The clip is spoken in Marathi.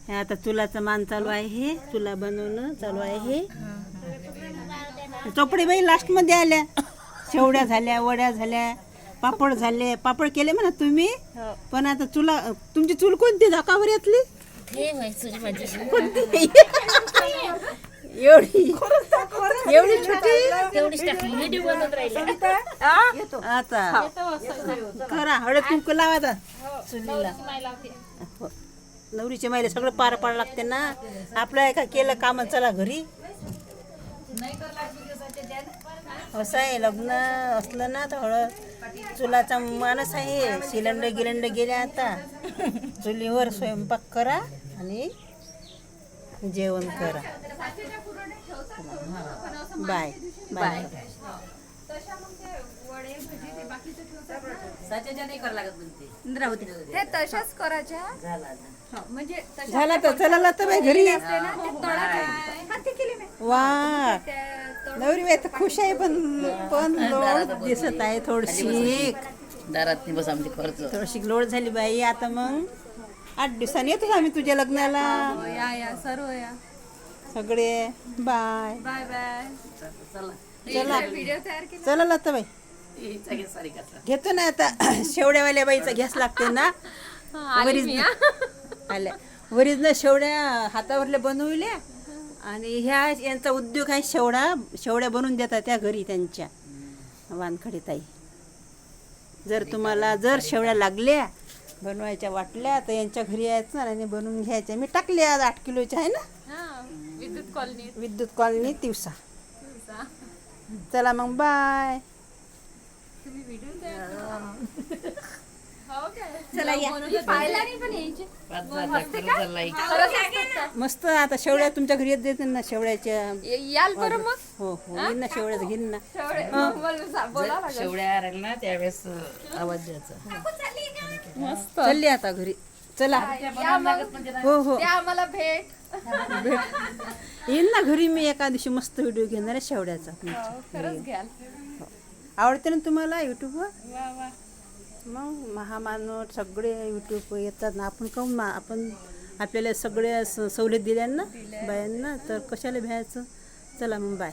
हे आता चुलाचं मान चालू आहे, हे चुला बनवणं चालू आहे. हे चोपडी बाई लास्ट मध्ये आल्या. शेवड्या झाल्या, वड्या झाल्या, पापड झाले. पापड केले म्हणा तुम्ही, पण आता चुला तुमची चूल कोणती धाकावर यातली कोणती? एवढी एवढी छोटी आता करा. हळद कुंकू लावा चुलीला. नवरीच्या मायला सगळं पार पाड लागते ना. आपलं का केलं काम, चला घरी. असं आहे, लग्न असलं ना तर हळद चुलाचा माणूस आहे. सिलेंडर गिलेंडर गेले आता. चुलीवर स्वयंपाक करा आणि जेवण करा. Bye bye. ते तशाच करायच्या म्हणजे झाला तर चला तर बाई घरी. वा नवरी बाई तर खुश आहे, पण लोड दिसत आहे थोडीशी. दारात बस आमची खर्च थोडीशी लोड झाली बाई. आता मग 8 दिवसांनी येतो आम्ही तुझ्या लग्नाला. या सर्व या सगळे. Bye bye bye. चला व्हिडिओ तयार केला. चला लताबाई घेतो ना आता. शेवड्यावाल्या बाईचा घ्यास लागते ना. आल्या वरीच ना शेवड्या हातावरल्या बनवल्या. आणि ह्या यांचा उद्योग आहे शेवड्या बनवून देतात त्या घरी त्यांच्या वानखडे ताई. जर तुम्हाला जर शेवड्या लागल्या बनवायच्या वाटल्या तर यांच्या घरी यायचं आणि बनवून घ्यायच्या. मी टाकल्या 8 किलोच्या आहे ना. विद्युत कॉलनी तिवसा. चला मग बाय. मस्त. आता शेवड्या तुमच्या घरी येत देते ना शेवड्याच्या. याल बरं मग. हो हो येईन ना शेवड्याचं घेईन ना. शेवड्या राहील ना त्यावेळेस आवाज द्यायचा. चालली आता घरी. चला हो हो आम्हाला भेट येईन ना घरी. मी एका दिवशी मस्त व्हिडिओ घेणार आहे शेवड्याचा. खरंच घ्याल. आवडते ना तुम्हाला युट्यूबवर. मग महामानव सगळे युट्यूब येतात ना. आपण काहून आपण आपल्याला सगळ्या सवलत दिल्या ना बायांना, तर कशाला भ्यायचं. चला मग बाय.